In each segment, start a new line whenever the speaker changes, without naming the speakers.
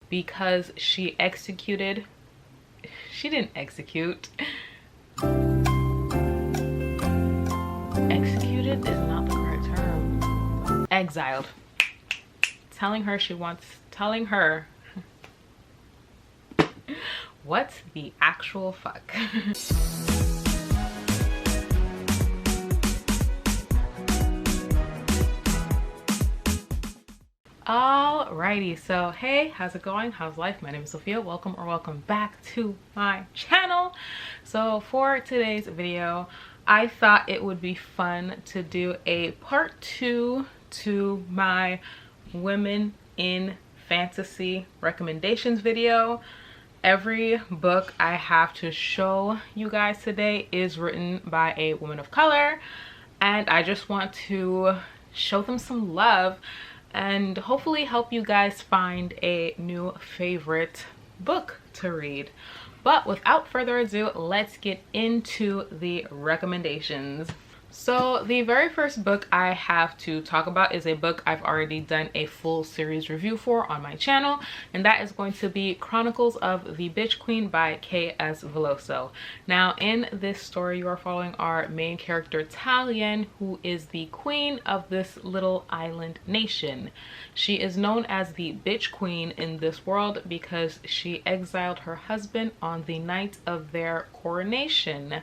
because she didn't execute. Executed is not the correct term. Exiled. Telling her what the actual fuck. Alrighty, so hey, how's it going? How's life? My name is Sophia. Welcome back to my channel. So for today's video, I thought it would be fun to do a part 2 to my women in fantasy recommendations video. Every book I have to show you guys today is written by a woman of color, and I just want to show them some love and hopefully help you guys find a new favorite book to read. But without further ado, let's get into the recommendations. So the very first book I have to talk about is a book I've already done a full series review for on my channel, and that is going to be Chronicles of the Bitch Queen by K.S. Veloso. Now in this story, you are following our main character Talion, who is the queen of this little island nation. She is known as the Bitch Queen in this world because she exiled her husband on the night of their coronation.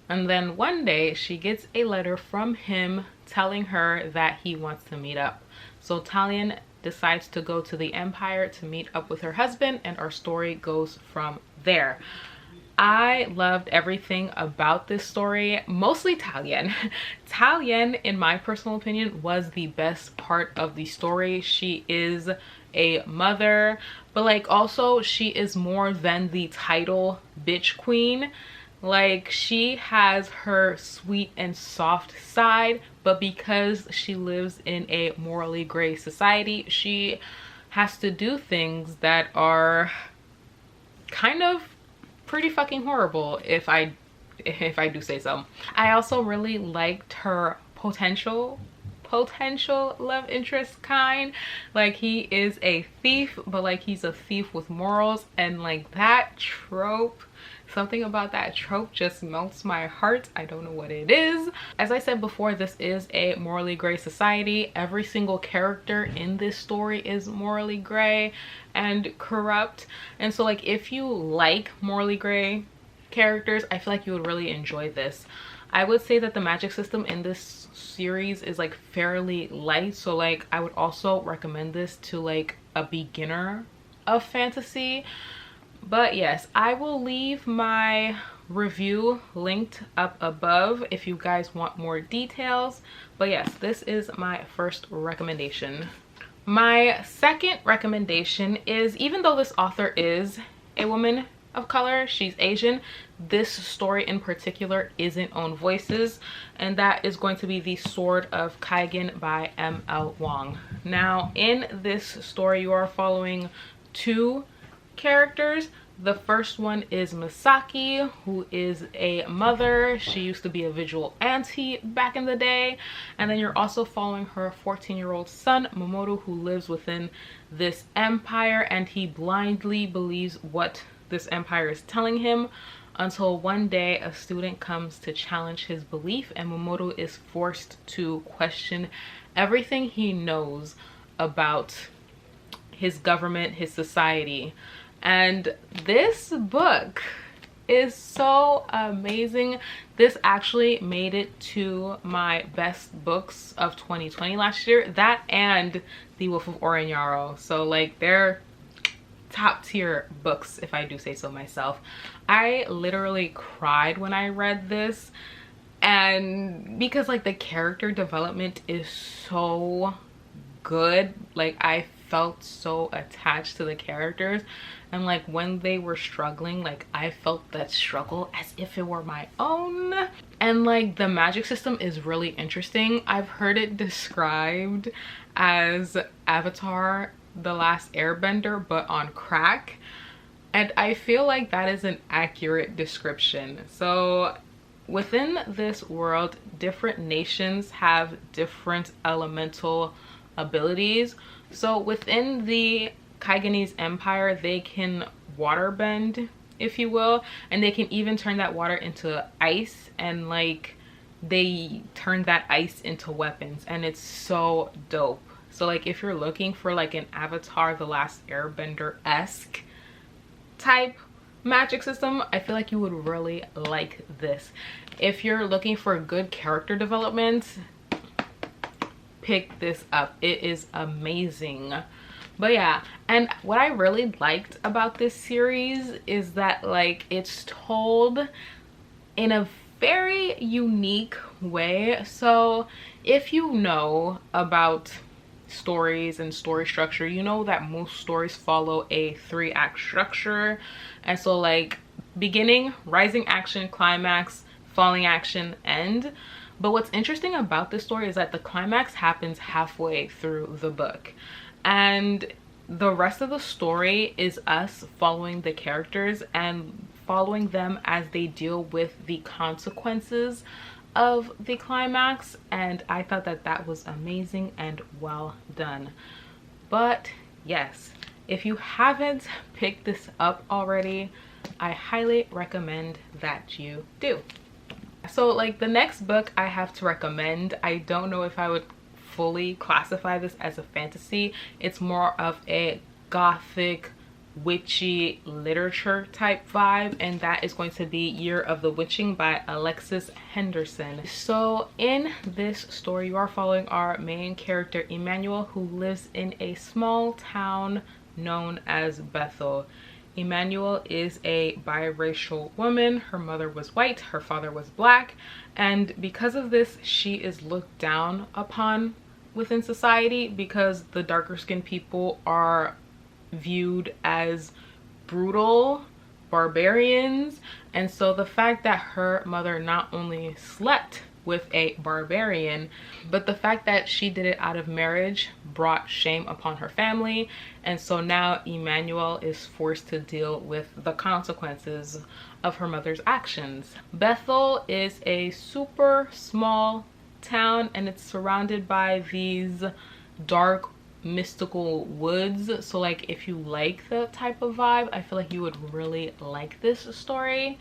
And then one day she gets a letter from him telling her that he wants to meet up. So Talion decides to go to the Empire to meet up with her husband, and our story goes from there. I loved everything about this story, mostly Talion. Talion, in my personal opinion, was the best part of the story. She is a mother, but like also she is more than the title Bitch Queen. Like, she has her sweet and soft side, but because she lives in a morally gray society, she has to do things that are kind of pretty fucking horrible, if I do say so. I also really liked her potential love interest kind. Like, he is a thief, but like he's a thief with morals, and like that trope, something about that trope just melts my heart. I don't know what it is. As I said before, this is a morally gray society. Every single character in this story is morally gray and corrupt, and so like if you like morally gray characters, I feel like you would really enjoy this. I would say that the magic system in this series is like fairly light, so like I would also recommend this to like a beginner of fantasy. But yes, I will leave my review linked up above if you guys want more details. But yes, this is my first recommendation. My second recommendation is, even though this author is a woman of color, she's Asian, this story in particular isn't own voices, and that is going to be The Sword of Kaigen by M.L. Wong. Now in this story, you are following two characters. The first one is Misaki, who is a mother. She used to be a vigilante back in the day. And then you're also following her 14-year-old son, Momoto, who lives within this empire, and he blindly believes what this empire is telling him, until one day a student comes to challenge his belief, and Momoto is forced to question everything he knows about his government, his society. And this book is so amazing. This actually made it to my best books of 2020 last year. That and The Wolf of Oroñaro. So like they're top tier books, if I do say so myself. I literally cried when I read this, and because like the character development is so good, like I felt so attached to the characters, and like when they were struggling, like I felt that struggle as if it were my own. And like the magic system is really interesting. I've heard it described as Avatar The Last Airbender but on crack, and I feel like that is an accurate description. So within this world, different nations have different elemental abilities. So within the Kaiganese Empire, they can water bend, if you will, and they can even turn that water into ice, and like they turn that ice into weapons, and it's so dope. So like if you're looking for like an Avatar The Last Airbender-esque type magic system, I feel like you would really like this. If you're looking for good character development, pick this up. It is amazing. But yeah, and what I really liked about this series is that like it's told in a very unique way. So if you know about stories and story structure, you know that most stories follow a 3-act structure. And so like beginning, rising action, climax, falling action, end. But what's interesting about this story is that the climax happens halfway through the book, and the rest of the story is us following the characters and following them as they deal with the consequences of the climax. And I thought that that was amazing and well done. But yes, if you haven't picked this up already, I highly recommend that you do. So like the next book I have to recommend, I don't know if I would fully classify this as a fantasy. It's more of a gothic witchy literature type vibe, and that is going to be Year of the Witching by Alexis Henderson. So in this story, you are following our main character Emmanuel, who lives in a small town known as Bethel. Emmanuel is a biracial woman. Her mother was white, her father was black, and because of this she is looked down upon within society because the darker skinned people are viewed as brutal barbarians. And so the fact that her mother not only slept with a barbarian, but the fact that she did it out of marriage brought shame upon her family. And so now Emmanuel is forced to deal with the consequences of her mother's actions. Bethel is a super small town, and it's surrounded by these dark mystical woods. So like if you like the type of vibe, I feel like you would really like this story.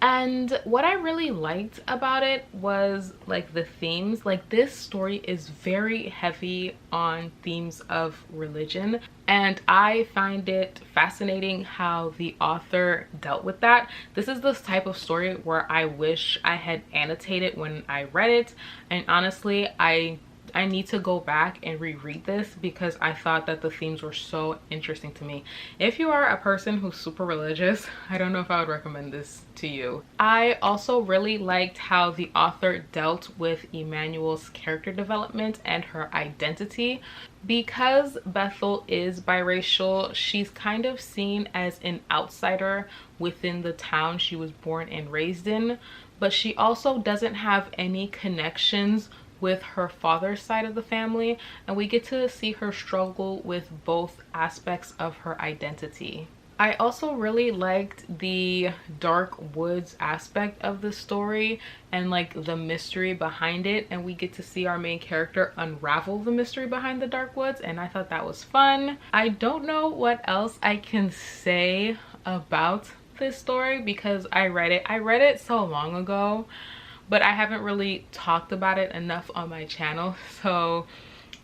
And what I really liked about it was like the themes. Like this story is very heavy on themes of religion, and I find it fascinating how the author dealt with that. This is this type of story where I wish I had annotated when I read it, and honestly I need to go back and reread this because I thought that the themes were so interesting to me. If you are a person who's super religious, I don't know if I would recommend this to you. I also really liked how the author dealt with Emmanuel's character development and her identity. Because Bethel is biracial, she's kind of seen as an outsider within the town she was born and raised in, but she also doesn't have any connections with her father's side of the family, and we get to see her struggle with both aspects of her identity. I also really liked the dark woods aspect of the story and like the mystery behind it, and we get to see our main character unravel the mystery behind the dark woods, and I thought that was fun. I don't know what else I can say about this story because I read it so long ago, but I haven't really talked about it enough on my channel, so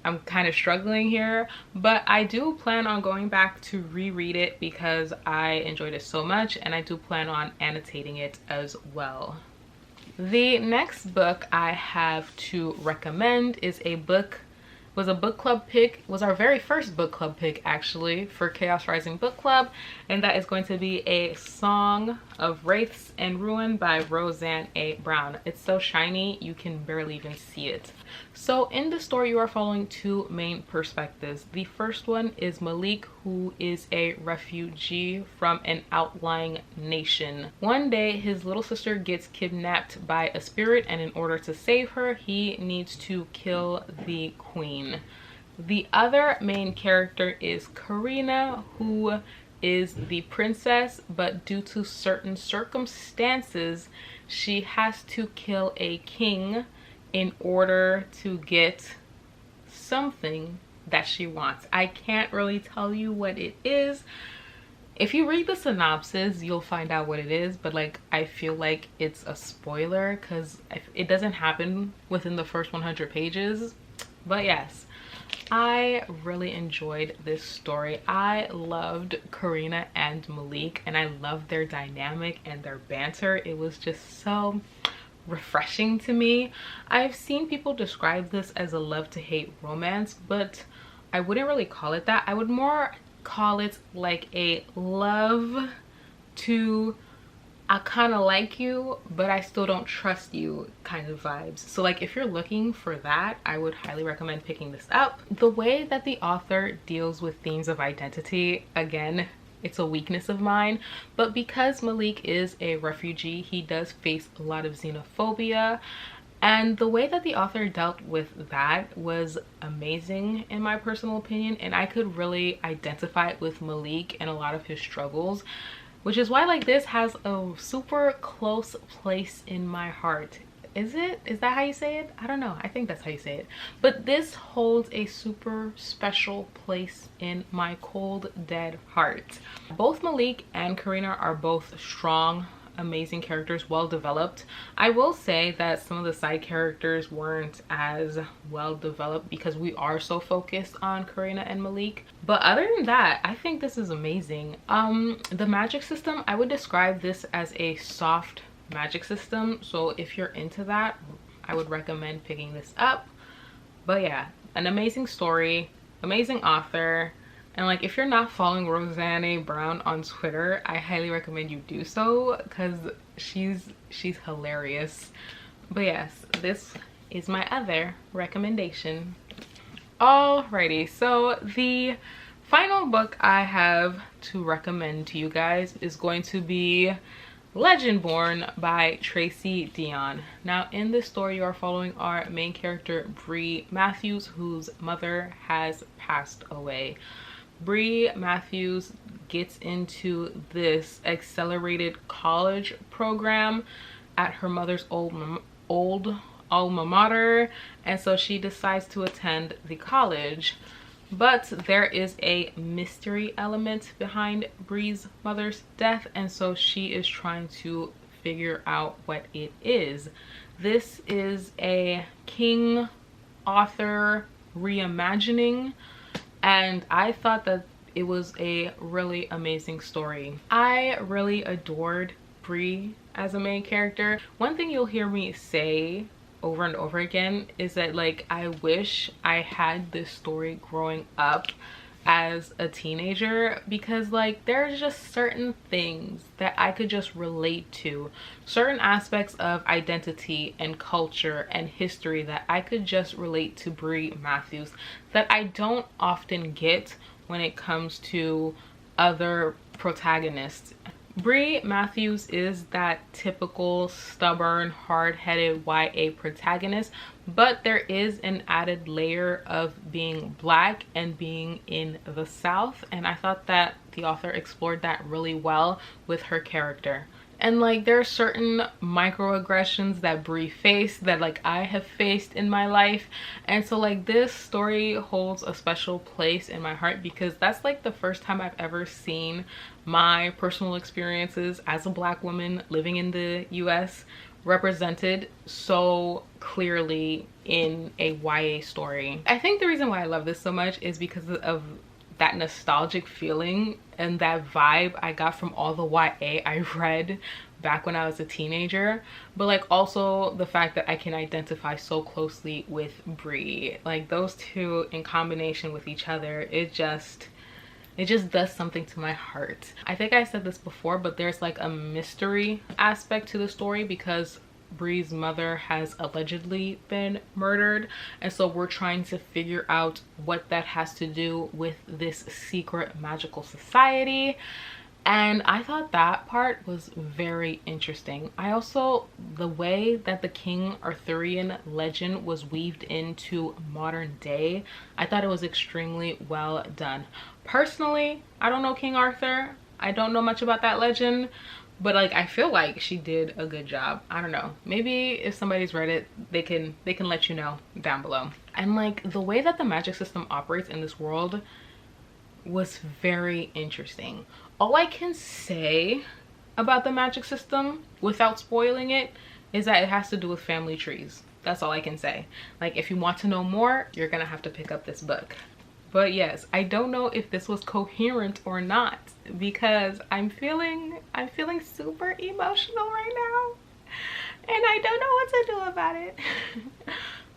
I'm kind of struggling here. But I do plan on going back to reread it because I enjoyed it so much, and I do plan on annotating it as well. The next book I have to recommend is a book, was a book club pick, was our very first book club pick actually for Chaos Rising Book Club, and that is going to be A Song of Wraiths and Ruin by Roseanne A. Brown. It's so shiny you can barely even see it. So in the story you are following two main perspectives. The first one is Malik, who is a refugee from an outlying nation. One day his little sister gets kidnapped by a spirit, and in order to save her he needs to kill the queen. The other main character is Karina, who is the princess, but due to certain circumstances she has to kill a king in order to get something that she wants. I can't really tell you what it is. If you read the synopsis, you'll find out what it is, but like I feel like it's a spoiler because it doesn't happen within the first 100 pages. But yes, I really enjoyed this story. I loved Karina and Malik, and I loved their dynamic and their banter. It was just so refreshing to me. I've seen people describe this as a love to hate romance, but I wouldn't really call it that. I would more call it like a love to I kind of like you but I still don't trust you kind of vibes. So like if you're looking for that, I would highly recommend picking this up. The way that the author deals with themes of identity, again, it's a weakness of mine, but because Malik is a refugee, he does face a lot of xenophobia, and the way that the author dealt with that was amazing in my personal opinion, and I could really identify with Malik and a lot of his struggles, which is why like this has a super close place in my heart. Is that how you say it? I don't know. I think that's how you say it. But this holds a super special place in my cold, dead heart. Both Malik and Karina are both strong, amazing characters, well developed. I will say that some of the side characters weren't as well developed because we are so focused on Karina and Malik. But other than that, I think this is amazing. The magic system, I would describe this as a soft magic system, so if you're into that, I would recommend picking this up. But yeah, an amazing story, amazing author, and like if you're not following Roseanne Brown on Twitter, I highly recommend you do so because she's hilarious. But yes, this is my other recommendation. Alrighty, so the final book I have to recommend to you guys is going to be Legendborn by Tracy Dion. Now in this story, you are following our main character Bree Matthews, whose mother has passed away. Bree Matthews gets into this accelerated college program at her mother's old alma mater, and so she decides to attend the college. But there is a mystery element behind Bree's mother's death, and so she is trying to figure out what it is. This is a King author reimagining, and I thought that it was a really amazing story. I really adored Bree as a main character. One thing you'll hear me say over and over again is that like I wish I had this story growing up as a teenager, because like there's just certain things that I could just relate to, certain aspects of identity and culture and history that I could just relate to Bree Matthews that I don't often get when it comes to other protagonists. Bree Matthews is that typical stubborn, hard-headed YA protagonist, but there is an added layer of being Black and being in the South, and I thought that the author explored that really well with her character. And like there are certain microaggressions that Bree faced that like I have faced in my life, and so like this story holds a special place in my heart because that's like the first time I've ever seen my personal experiences as a Black woman living in the US represented so clearly in a YA story. I think the reason why I love this so much is because of that nostalgic feeling and that vibe I got from all the YA I read back when I was a teenager, but like also the fact that I can identify so closely with Bree. Like those two in combination with each other, it just does something to my heart. I think I said this before, but there's like a mystery aspect to the story because Bree's mother has allegedly been murdered, and so we're trying to figure out what that has to do with this secret magical society, and I thought that part was very interesting. I also, the way that the King Arthurian legend was weaved into modern day, I thought it was extremely well done. Personally, I don't know King Arthur, I don't know much about that legend, but like I feel like she did a good job. I don't know, maybe if somebody's read it, they can let you know down below. And like the way that the magic system operates in this world was very interesting. All I can say about the magic system without spoiling it is that it has to do with family trees. That's all I can say. Like, if you want to know more, you're gonna have to pick up this book. But yes, I don't know if this was coherent or not, because I'm feeling super emotional right now and I don't know what to do about it.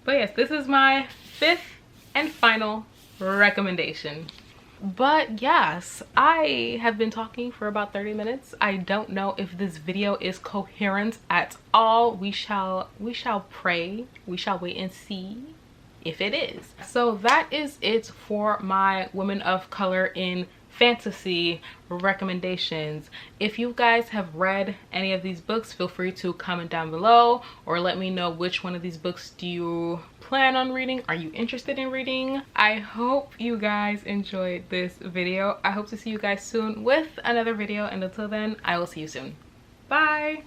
But yes, this is my 5th and final recommendation. But yes, I have been talking for about 30 minutes. I don't know if this video is coherent at all. We shall pray. We shall wait and see if it is. So that is it for my women of color in fantasy recommendations. If you guys have read any of these books, feel free to comment down below or let me know which one of these books do you plan on reading. Are you interested in reading? I hope you guys enjoyed this video. I hope to see you guys soon with another video, and until then, I will see you soon. Bye.